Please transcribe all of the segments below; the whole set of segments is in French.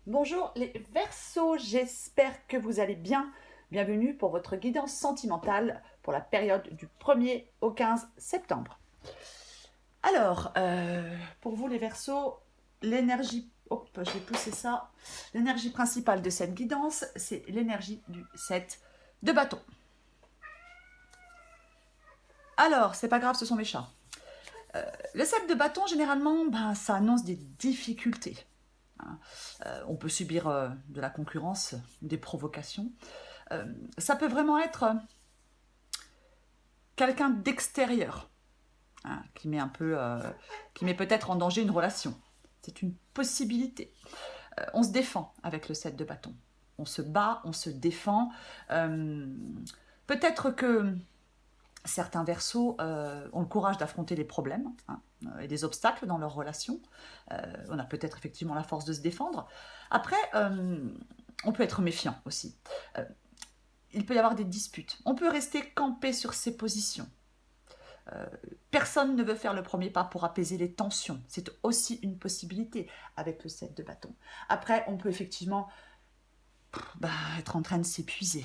Bonjour les Verseaux, j'espère que vous allez bien. Bienvenue pour votre guidance sentimentale pour la période du 1er au 15 septembre. Alors, pour vous les Verseaux, l'énergie, hop, je vais pousser ça. L'énergie principale de cette guidance, c'est l'énergie du 7 de bâton. Alors, c'est pas grave, ce sont mes chats. Le 7 de bâton, généralement, ça annonce des difficultés. On peut subir de la concurrence, des provocations. Ça peut vraiment être quelqu'un d'extérieur qui met qui met peut-être en danger une relation. C'est une possibilité. On se défend avec le 7 de bâton. On se bat, on se défend. Peut-être que certains Verseaux ont le courage d'affronter les problèmes et des obstacles dans leur relation. On a peut-être effectivement la force de se défendre. Après, on peut être méfiant aussi. Il peut y avoir des disputes. On peut rester campé sur ses positions. Personne ne veut faire le premier pas pour apaiser les tensions. C'est aussi une possibilité avec le 7 de bâton. Après, on peut effectivement être en train de s'épuiser.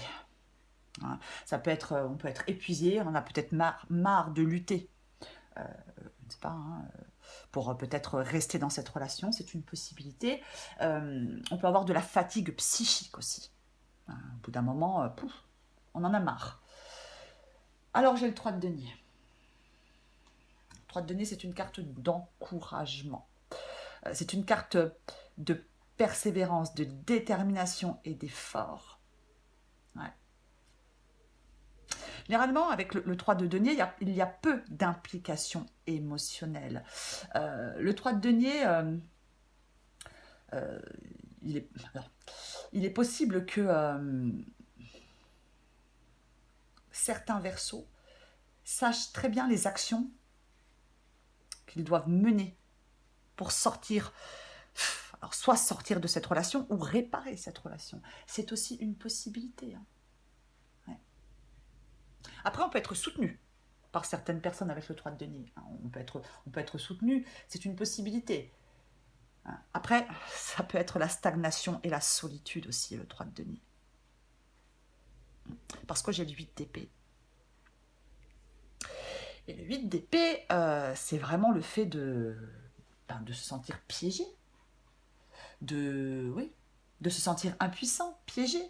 Ça peut être, on peut être épuisé, on en a peut-être marre de lutter. Je ne sais pas, pour peut-être rester dans cette relation, c'est une possibilité. On peut avoir de la fatigue psychique aussi. Au bout d'un moment, on en a marre. Alors j'ai le 3 de denier. Le 3 de denier, c'est une carte d'encouragement. C'est une carte de persévérance, de détermination et d'effort. Ouais. Généralement, avec le 3 de denier, il y a peu d'implication émotionnelle. Le 3 de denier, il est possible que certains Verseaux sachent très bien les actions qu'ils doivent mener pour sortir, alors soit sortir de cette relation ou réparer cette relation. C'est aussi une possibilité. Ouais. Après, on peut être soutenu par certaines personnes avec le 3 de denier. On peut être soutenu, c'est une possibilité. Après, ça peut être la stagnation et la solitude aussi, le 3 de denier. Parce que j'ai le 8 d'épée. Et le 8 d'épée, c'est vraiment le fait de se sentir piégé, de se sentir impuissant, piégé,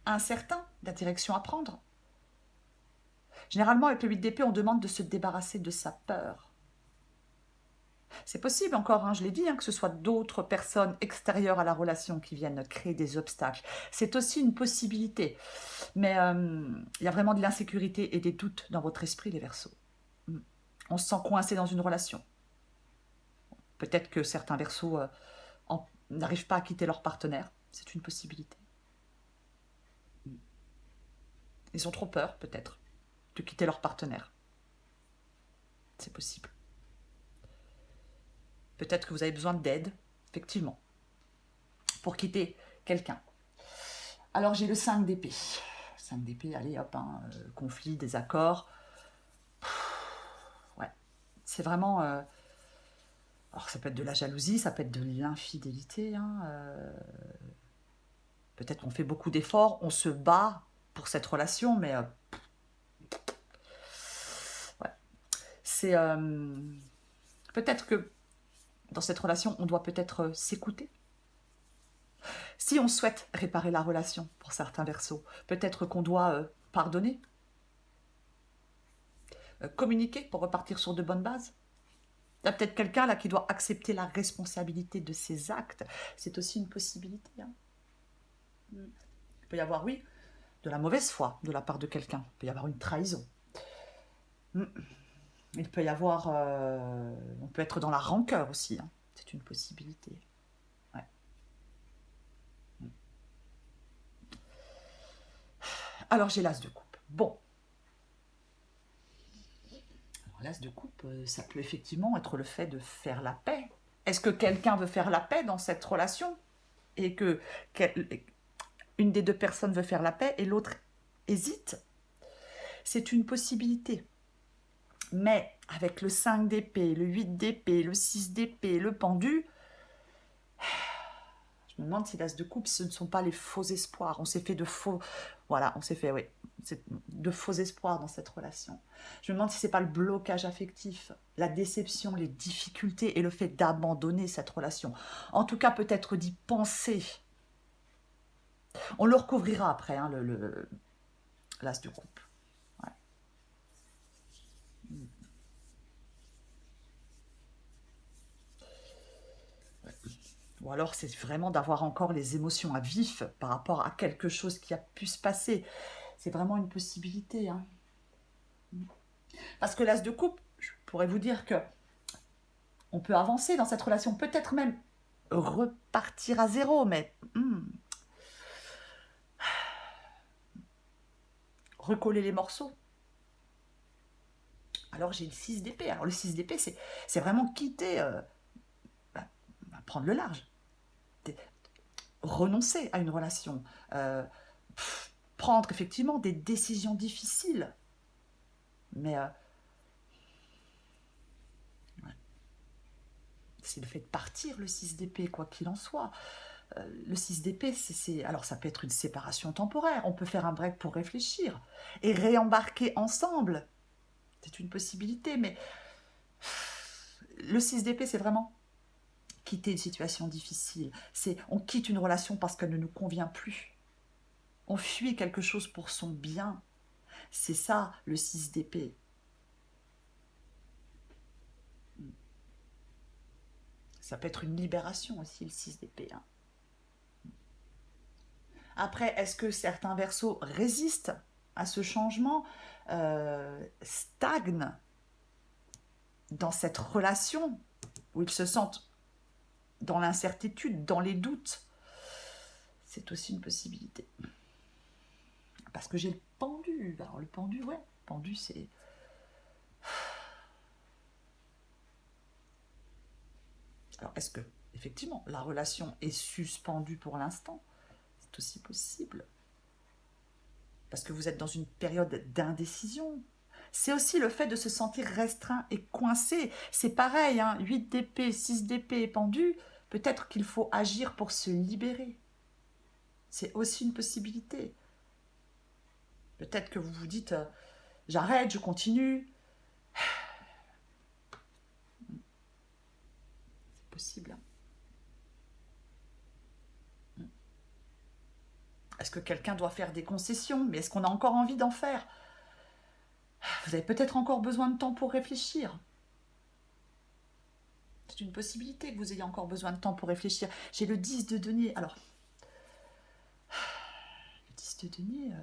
incertain de la direction à prendre. Généralement, avec le 8 d'épée, on demande de se débarrasser de sa peur. C'est possible encore, je l'ai dit, que ce soit d'autres personnes extérieures à la relation qui viennent créer des obstacles. C'est aussi une possibilité. Mais il y a vraiment de l'insécurité et des doutes dans votre esprit, les Verseaux. On se sent coincé dans une relation. Peut-être que certains Verseaux n'arrivent pas à quitter leur partenaire. C'est une possibilité. Ils ont trop peur, peut-être, de quitter leur partenaire. C'est possible. Peut-être que vous avez besoin d'aide, effectivement, pour quitter quelqu'un. Alors j'ai le 5 d'épée. 5 d'épée, allez hop, conflit, désaccord. Ouais, c'est vraiment... alors ça peut être de la jalousie, ça peut être de l'infidélité. Peut-être qu'on fait beaucoup d'efforts, on se bat pour cette relation, mais... ouais. C'est... peut-être que dans cette relation, on doit peut-être s'écouter. Si on souhaite réparer la relation, pour certains Verseaux, peut-être qu'on doit pardonner, communiquer pour repartir sur de bonnes bases. Il y a peut-être quelqu'un là qui doit accepter la responsabilité de ses actes. C'est aussi une possibilité. Il peut y avoir, oui, de la mauvaise foi de la part de quelqu'un. Il peut y avoir une trahison. Il peut y avoir... on peut être dans la rancœur aussi. C'est une possibilité. Ouais. Alors j'ai l'as de coupe. Bon. Alors l'as de coupe, ça peut effectivement être le fait de faire la paix. Est-ce que quelqu'un veut faire la paix dans cette relation et que une des deux personnes veut faire la paix et l'autre hésite? C'est une possibilité. Mais avec le 5 d'épée, le 8 d'épée, le 6 d'épée, le pendu, demande si l'as de coupe, ce ne sont pas les faux espoirs. On s'est fait de faux... Voilà, on s'est fait, oui, de faux espoirs dans cette relation. Je me demande si c'est pas le blocage affectif, la déception, les difficultés et le fait d'abandonner cette relation. En tout cas, peut-être d'y penser. On le recouvrira après, hein, l'as de coupe. Ouais. Ou alors c'est vraiment d'avoir encore les émotions à vif par rapport à quelque chose qui a pu se passer. C'est vraiment une possibilité, hein. Parce que l'as de coupe, je pourrais vous dire que on peut avancer dans cette relation, peut-être même repartir à zéro, mais recoller les morceaux. Alors j'ai le 6 d'épée. Alors le 6 d'épée, c'est vraiment quitter, bah, prendre le large, renoncer à une relation, prendre effectivement des décisions difficiles. Mais c'est le fait de partir, le 6 d'épée, quoi qu'il en soit. Le 6 d'épée, alors ça peut être une séparation temporaire, on peut faire un break pour réfléchir et réembarquer ensemble. C'est une possibilité, mais le 6 d'épée, c'est vraiment quitter une situation difficile. On quitte une relation parce qu'elle ne nous convient plus. On fuit quelque chose pour son bien. C'est ça, le 6 d'épée. Ça peut être une libération aussi, le 6 d'épée. Hein. Après, est-ce que certains versos résistent à ce changement, stagnent dans cette relation où ils se sentent dans l'incertitude, dans les doutes? C'est aussi une possibilité. Parce que j'ai le pendu. Alors le pendu, ouais. Le pendu, c'est... Alors est-ce que, effectivement, la relation est suspendue pour l'instant? C'est aussi possible. Parce que vous êtes dans une période d'indécision. C'est aussi le fait de se sentir restreint et coincé. C'est pareil, hein, 8 d'épée, 6 d'épée pendu. Peut-être qu'il faut agir pour se libérer. C'est aussi une possibilité. Peut-être que vous vous dites, j'arrête, je continue. C'est possible. Est-ce que quelqu'un doit faire des concessions? Mais est-ce qu'on a encore envie d'en faire? Vous avez peut-être encore besoin de temps pour réfléchir. C'est une possibilité que vous ayez encore besoin de temps pour réfléchir. J'ai le 10 de denier. Alors, le 10 de denier...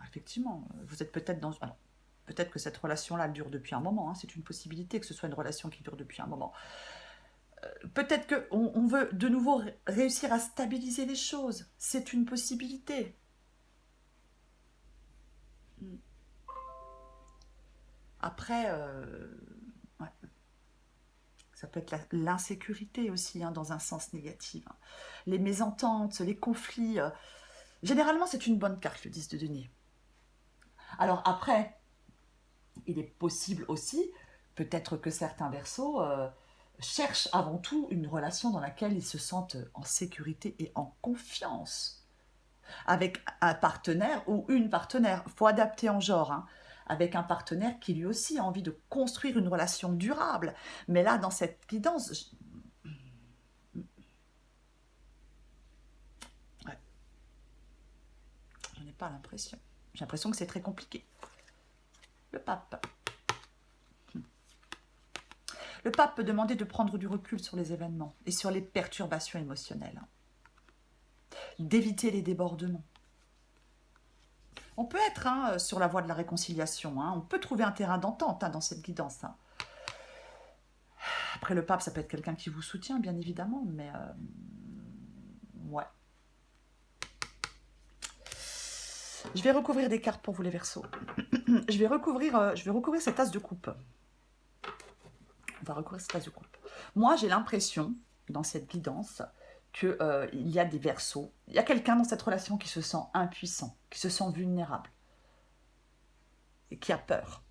effectivement, vous êtes peut-être dans... Alors, peut-être que cette relation-là dure depuis un moment. Hein. C'est une possibilité que ce soit une relation qui dure depuis un moment. Peut-être qu'on veut de nouveau réussir à stabiliser les choses. C'est une possibilité. Après, ouais. Ça peut être l'insécurité aussi, hein, dans un sens négatif. Hein. Les mésententes, les conflits. Généralement, c'est une bonne carte, le 10 de denier. Alors après, il est possible aussi, peut-être que certains versos cherchent avant tout une relation dans laquelle ils se sentent en sécurité et en confiance. Avec un partenaire ou une partenaire, il faut adapter en genre, hein, avec un partenaire qui lui aussi a envie de construire une relation durable. Mais là, dans cette guidance, ouais, je n'ai pas l'impression. J'ai l'impression que c'est très compliqué. Le pape. Le pape peut demander de prendre du recul sur les événements et sur les perturbations émotionnelles. D'éviter les débordements. On peut être, hein, sur la voie de la réconciliation. Hein. On peut trouver un terrain d'entente, hein, dans cette guidance. Hein. Après, le pape, ça peut être quelqu'un qui vous soutient, bien évidemment, mais... ouais. Je vais recouvrir des cartes pour vous, les Verseaux. je vais recouvrir cet as de coupe. On va recouvrir cet as de coupe. Moi, j'ai l'impression, dans cette guidance, qu'il y a des Verseaux. Il y a quelqu'un dans cette relation qui se sent impuissant, qui se sent vulnérable et qui a peur.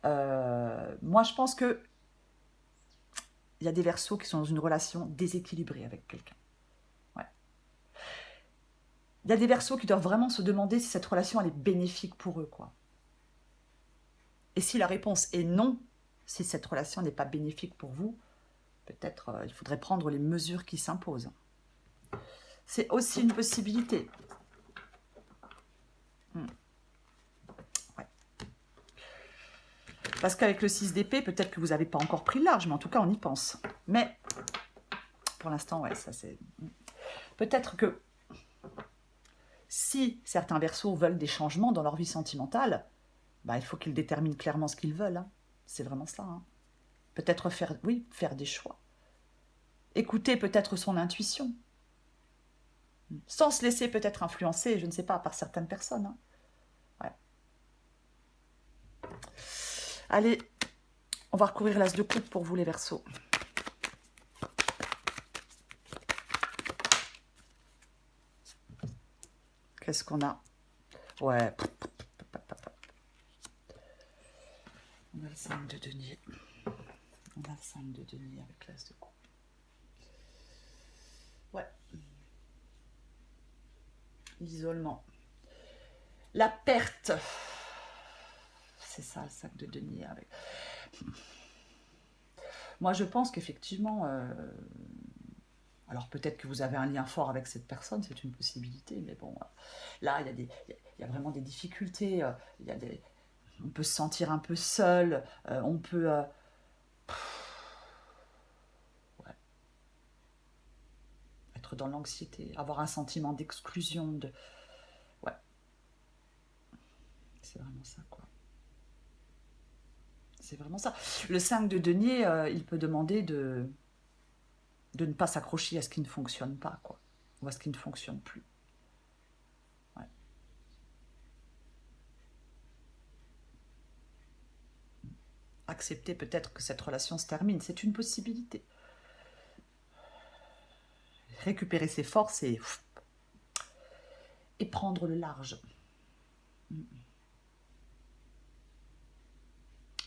Moi, je pense que il y a des Verseaux qui sont dans une relation déséquilibrée avec quelqu'un. Ouais. Il y a des Verseaux qui doivent vraiment se demander si cette relation elle est bénéfique pour eux, quoi. Et si la réponse est non, si cette relation n'est pas bénéfique pour vous, peut-être il faudrait prendre les mesures qui s'imposent. C'est aussi une possibilité. Ouais. Parce qu'avec le 6 d'épée, peut-être que vous n'avez pas encore pris le large, mais en tout cas, on y pense. Mais, pour l'instant, ouais, ça c'est... Peut-être que si certains Verseaux veulent des changements dans leur vie sentimentale, bah, il faut qu'ils déterminent clairement ce qu'ils veulent. Hein. C'est vraiment ça. Hein. Peut-être faire, oui, faire des choix. Écouter peut-être son intuition. Sans se laisser peut-être influencer, je ne sais pas, par certaines personnes. Hein. Ouais. Allez, on va recouvrir l'as de coupe pour vous les Verseaux. Qu'est-ce qu'on a? Ouais. On a le 5 de denier. On a le 5 de denier avec l'as de coupe. Ouais. L'isolement. La perte. C'est ça, le 5 de denier avec... Moi, je pense qu'effectivement... Alors peut-être que vous avez un lien fort avec cette personne, c'est une possibilité, mais bon, là, il y a vraiment des difficultés, on peut se sentir un peu seul, on peut... ouais, être dans l'anxiété, avoir un sentiment d'exclusion, ouais, c'est vraiment ça, quoi. C'est vraiment ça. Le 5 de denier, il peut demander de ne pas s'accrocher à ce qui ne fonctionne pas, quoi, ou à ce qui ne fonctionne plus. Ouais. Accepter peut-être que cette relation se termine, c'est une possibilité. Récupérer ses forces et prendre le large.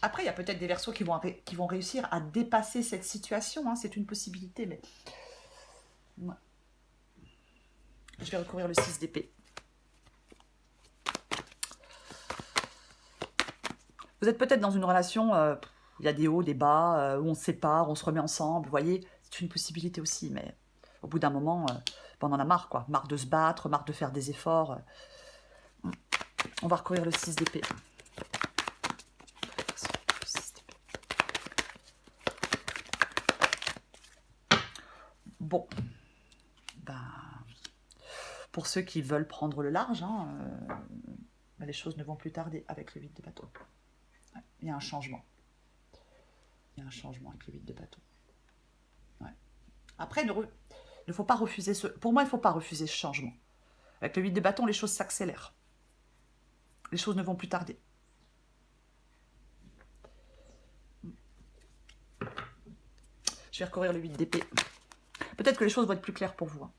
Après, il y a peut-être des Verseaux qui vont réussir à dépasser cette situation, hein, c'est une possibilité, mais... Ouais. Je vais recouvrir le 6 d'épée. Vous êtes peut-être dans une relation, il y a des hauts, des bas, où on se sépare, on se remet ensemble, vous voyez, c'est une possibilité aussi, mais au bout d'un moment, on en a marre, quoi. Marre de se battre, marre de faire des efforts. On va recouvrir le 6 d'épée. Bon, ben, pour ceux qui veulent prendre le large, hein, ben les choses ne vont plus tarder avec le 8 de bâton. Ouais, il y a un changement. Il y a un changement avec le 8 de bâton. Ouais. Après, il ne faut pas refuser ce... Pour moi, il ne faut pas refuser ce changement. Avec le 8 de bâton, les choses s'accélèrent. Les choses ne vont plus tarder. Je vais recouvrir le 8 d'épée. Peut-être que les choses vont être plus claires pour vous. Hein,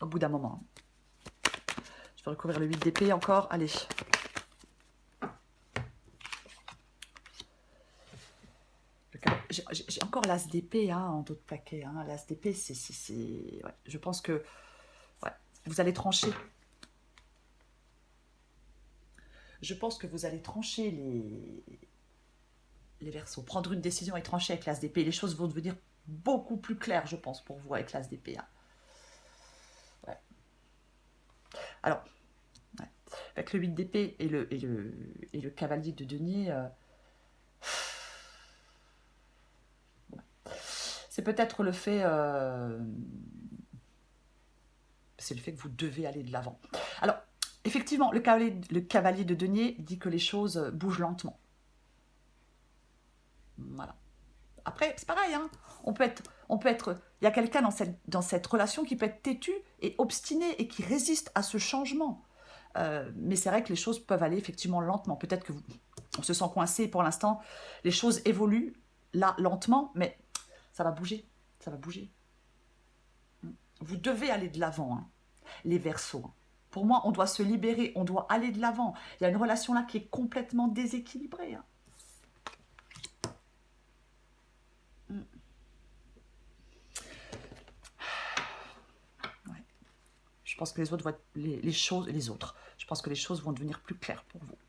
au bout d'un moment. Hein. Je vais recouvrir le 8 d'épée encore. Allez. J'ai encore l'as d'épée hein, en d'autres paquets. Hein. L'as d'épée, c'est... Ouais, je pense que ouais, vous allez trancher. Je pense que vous allez trancher les Verseaux. Prendre une décision et trancher avec l'as d'épée. Les choses vont devenir beaucoup plus claires, je pense, pour vous avec l'as d'épée. Hein. Ouais. Alors, ouais. Avec le 8 d'épée et le cavalier de denier... c'est peut-être le fait... c'est le fait que vous devez aller de l'avant. Alors, effectivement, le cavalier de denier dit que les choses bougent lentement. Voilà. Après, c'est pareil, hein. On peut être, il y a quelqu'un dans cette relation qui peut être têtu et obstiné et qui résiste à ce changement. Mais c'est vrai que les choses peuvent aller effectivement lentement. Peut-être que on se sent coincé pour l'instant. Les choses évoluent là lentement, mais ça va bouger. Ça va bouger. Vous devez aller de l'avant, hein, les Verseaux. Pour moi, on doit se libérer, on doit aller de l'avant. Il y a une relation là qui est complètement déséquilibrée. Hein. pense que les autres vont être, je pense que les choses vont devenir plus claires pour vous.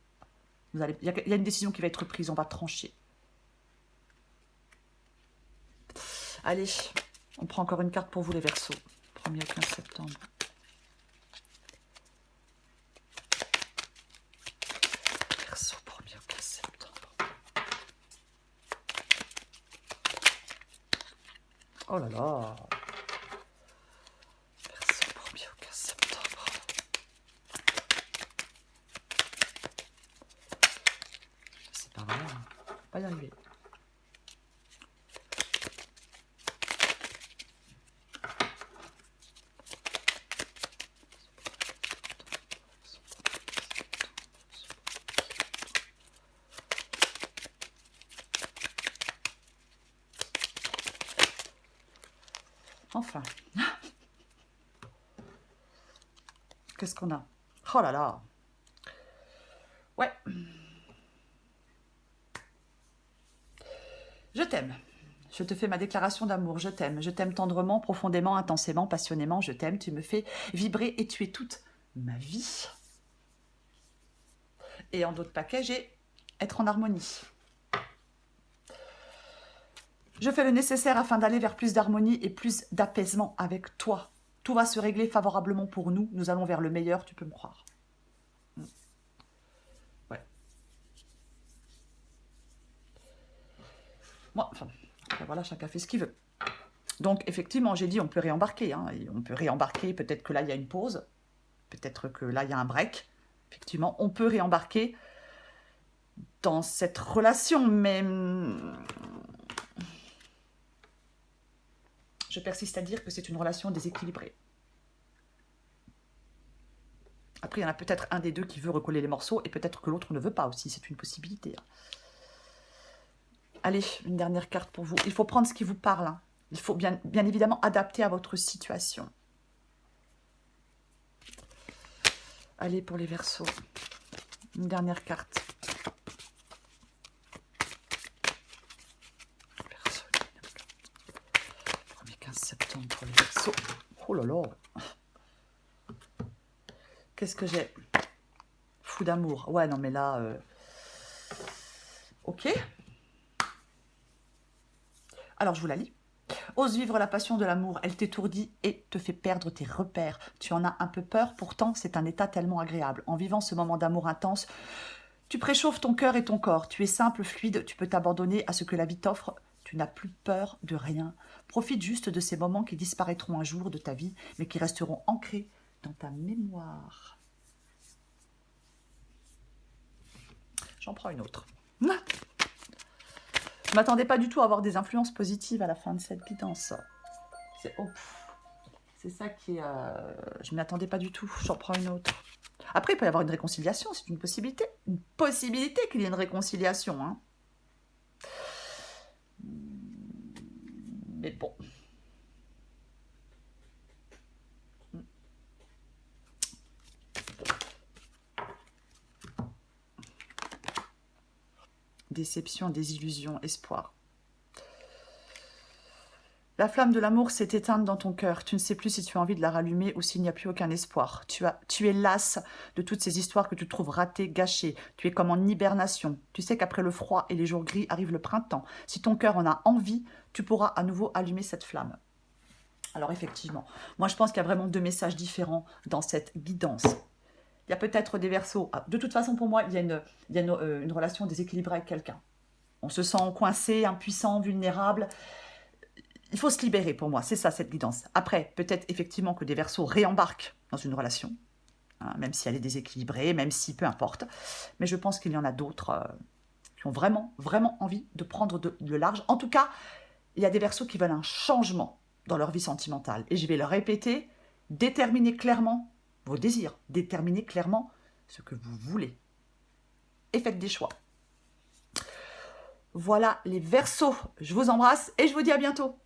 Il y a une décision qui va être prise, on va trancher. Allez, on prend encore une carte pour vous les Verseaux. 1er au 15 septembre. Verseau, 1er au 15 septembre. Oh là là. Verseau, 1er au 15 septembre. C'est pas vrai, hein. On va pas y arriver. Enfin. Qu'est-ce qu'on a? Oh là là. Ouais. Je t'aime. Je te fais ma déclaration d'amour. Je t'aime. Je t'aime tendrement, profondément, intensément, passionnément. Je t'aime. Tu me fais vibrer et tu es toute ma vie. Et en d'autres paquets, j'ai être en harmonie. Je fais le nécessaire afin d'aller vers plus d'harmonie et plus d'apaisement avec toi. Tout va se régler favorablement pour nous. Nous allons vers le meilleur, tu peux me croire. Ouais. Moi, enfin, voilà, chacun fait ce qu'il veut. Donc, effectivement, j'ai dit, on peut réembarquer. Hein, et on peut réembarquer, peut-être que là, il y a une pause. Peut-être que là, il y a un break. Effectivement, on peut réembarquer dans cette relation, mais je persiste à dire que c'est une relation déséquilibrée. Après, il y en a peut-être un des deux qui veut recoller les morceaux et peut-être que l'autre ne veut pas aussi. C'est une possibilité. Allez, une dernière carte pour vous. Il faut prendre ce qui vous parle. Hein. Il faut bien évidemment adapter à votre situation. Allez, pour les Verseaux. Une dernière carte. Verseau, 1er 15 septembre pour les Verseaux. Oh là là. Qu'est-ce que j'ai? Fou d'amour. Ouais, non, mais là... Ok. Alors, je vous la lis. Ose vivre la passion de l'amour, elle t'étourdit et te fait perdre tes repères. Tu en as un peu peur, pourtant c'est un état tellement agréable. En vivant ce moment d'amour intense, tu préchauffes ton cœur et ton corps. Tu es simple, fluide, tu peux t'abandonner à ce que la vie t'offre. Tu n'as plus peur de rien. Profite juste de ces moments qui disparaîtront un jour de ta vie, mais qui resteront ancrés dans ta mémoire. J'en prends une autre. Je ne m'attendais pas du tout à avoir des influences positives à la fin de cette guidance. C'est ça qui est... je ne m'y attendais pas du tout. J'en prends une autre. Après, il peut y avoir une réconciliation. C'est une possibilité. Une possibilité qu'il y ait une réconciliation. Hein. Mais bon. Déception, désillusion, espoir. La flamme de l'amour s'est éteinte dans ton cœur. Tu ne sais plus si tu as envie de la rallumer ou s'il n'y a plus aucun espoir. Tu es lasse de toutes ces histoires que tu trouves ratées, gâchées. Tu es comme en hibernation. Tu sais qu'après le froid et les jours gris arrive le printemps. Si ton cœur en a envie, tu pourras à nouveau allumer cette flamme. Alors effectivement, moi je pense qu'il y a vraiment deux messages différents dans cette guidance. Il y a peut-être des Verseaux. De toute façon, pour moi, il y a une relation déséquilibrée avec quelqu'un. On se sent coincé, impuissant, vulnérable. Il faut se libérer pour moi, c'est ça cette guidance. Après, peut-être effectivement que des Verseaux réembarquent dans une relation, hein, même si elle est déséquilibrée, même si peu importe. Mais je pense qu'il y en a d'autres qui ont vraiment, vraiment envie de prendre de large. En tout cas, il y a des Verseaux qui veulent un changement dans leur vie sentimentale. Et je vais le répéter, déterminez clairement vos désirs, déterminez clairement ce que vous voulez. Et faites des choix. Voilà les Verseaux. Je vous embrasse et je vous dis à bientôt.